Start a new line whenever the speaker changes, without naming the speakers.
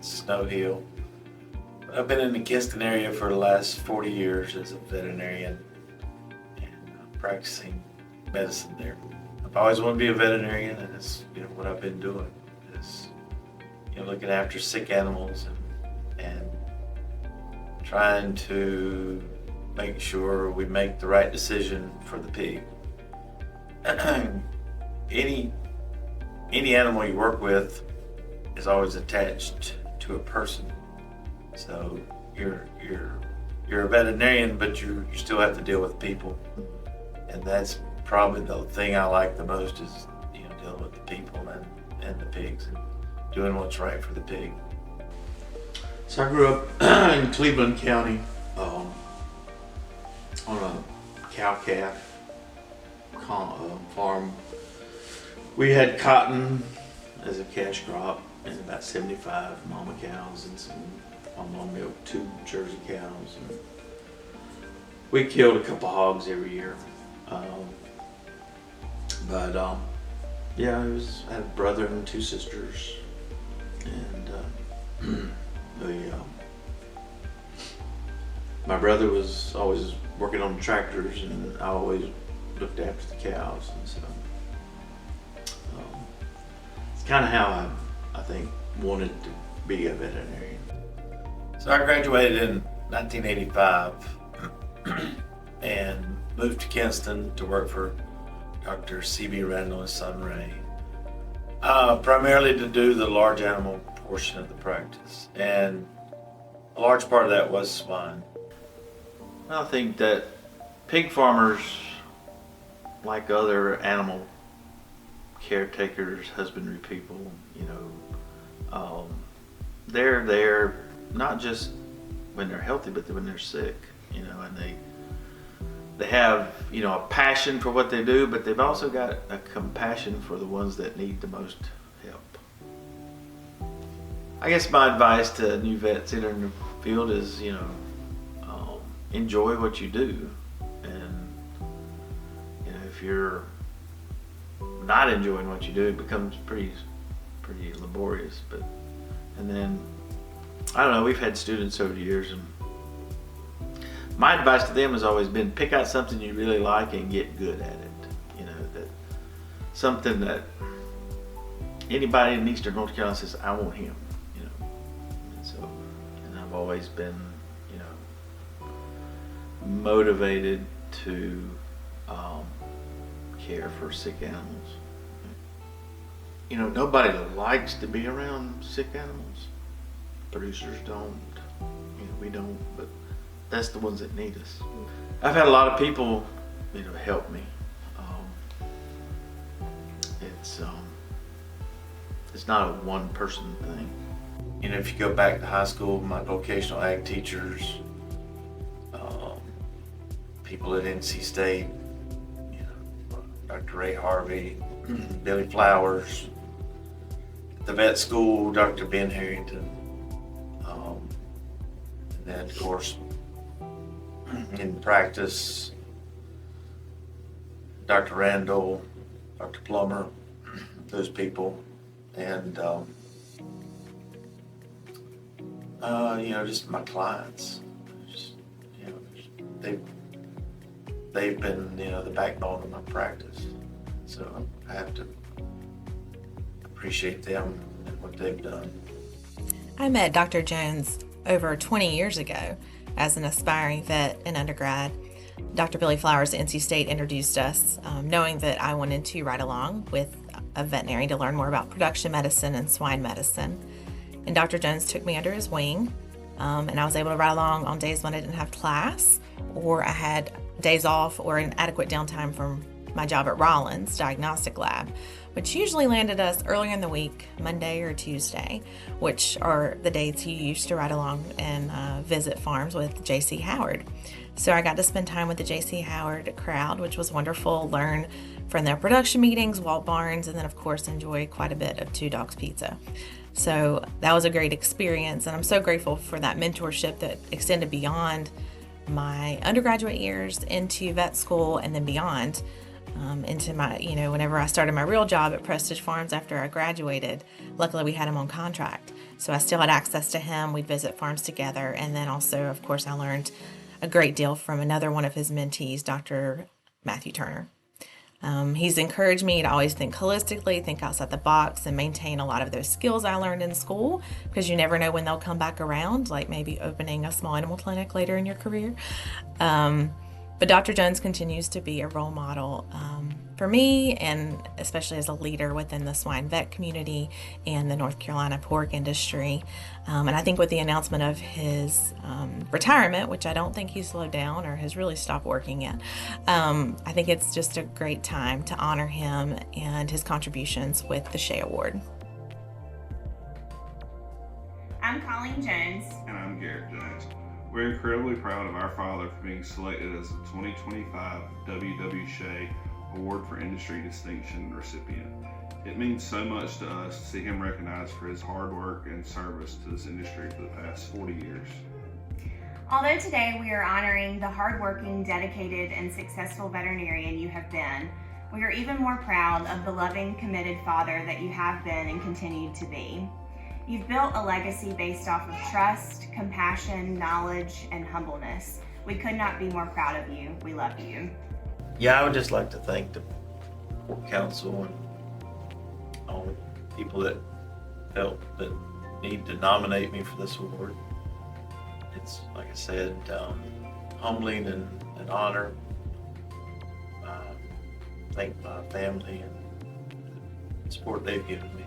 Snow Hill. I've been in the Kinston area for the last 40 years as a veterinarian and practicing medicine there. I've always wanted to be a veterinarian, and it's what I've been doing is looking after sick animals and trying to make sure we make the right decision for the pig. Any animal you work with is always attached to a person. So you're a veterinarian, but you still have to deal with people, and that's probably the thing I like the most is dealing with the people and the pigs and doing what's right for the pig.
So I grew up in Cleveland County on a cow-calf farm. We had cotton as a cash crop and about 75 mama cows and some mama milk, 2 Jersey cows. And we killed a couple hogs every year. Yeah, I had a brother and 2 sisters, and my brother was always working on the tractors, and I always looked after the cows, and so it's kind of how I think wanted to be a veterinarian.
So I graduated in 1985 and moved to Kinston to work for Dr. C.B. Randall and Son Ray, primarily to do the large animal portion of the practice, and a large part of that was swine. I think that pig farmers, like other animal caretakers, husbandry people, they're there not just when they're healthy, but when they're sick, and they have a passion for what they do, but they've also got a compassion for the ones that need the most help. I guess my advice to new vets entering the field is enjoy what you do, and if you're not enjoying what you do, it becomes pretty laborious. And then I don't know, we've had students over the years, and my advice to them has always been pick out something you really like and get good at it. That something that anybody in Eastern North Carolina says, I want him, and I've always been motivated to care for sick animals. Nobody likes to be around sick animals. Producers don't, we don't, but that's the ones that need us. I've had a lot of people, help me. It's not a one-person thing. If you go back to high school, my vocational ag teachers, people at NC State, Dr. Ray Harvey, Billy Flowers, at the vet school, Dr. Ben Harrington, and then of course in practice, Dr. Randall, Dr. Plummer, those people, and just my clients. They've been the backbone of my practice, so I have to appreciate them and what they've done.
I met Dr. Jones over 20 years ago as an aspiring vet in undergrad. Dr. Billy Flowers at NC State introduced us, knowing that I wanted to ride along with a veterinarian to learn more about production medicine and swine medicine. And Dr. Jones took me under his wing, and I was able to ride along on days when I didn't have class, or I had days off or an adequate downtime from my job at Rollins Diagnostic Lab, which usually landed us earlier in the week, Monday or Tuesday, which are the days he used to ride along and visit farms with J.C. Howard. So I got to spend time with the J.C. Howard crowd, which was wonderful, learn from their production meetings, Walt Barnes, and then of course enjoy quite a bit of Two Dogs Pizza. So that was a great experience, and I'm so grateful for that mentorship that extended beyond my undergraduate years into vet school and then beyond into my, whenever I started my real job at Prestige Farms after I graduated. Luckily we had him on contract. So I still had access to him. We'd visit farms together. And then also, of course, I learned a great deal from another one of his mentees, Dr. Matthew Turner. He's encouraged me to always think holistically, think outside the box, and maintain a lot of those skills I learned in school, because you never know when they'll come back around, like maybe opening a small animal clinic later in your career. But Dr. Jones continues to be a role model for me, and especially as a leader within the swine vet community and the North Carolina pork industry. And I think with the announcement of his retirement, which I don't think he's slowed down or has really stopped working yet, I think it's just a great time to honor him and his contributions with the Shay Award.
I'm Colleen Jones.
And I'm Garrett Jones. We're incredibly proud of our father for being selected as the 2025 W.W. Shay Award for Industry Distinction recipient. It means so much to us to see him recognized for his hard work and service to this industry for the past 40 years.
Although today we are honoring the hardworking, dedicated, and successful veterinarian you have been, we are even more proud of the loving, committed father that you have been and continue to be. You've built a legacy based off of trust, compassion, knowledge, and humbleness. We could not be more proud of you. We love you.
Yeah, I would just like to thank the Pork Council and all the people that felt that need to nominate me for this award. It's, like I said, humbling and an honor. Thank my family and the support they've given me.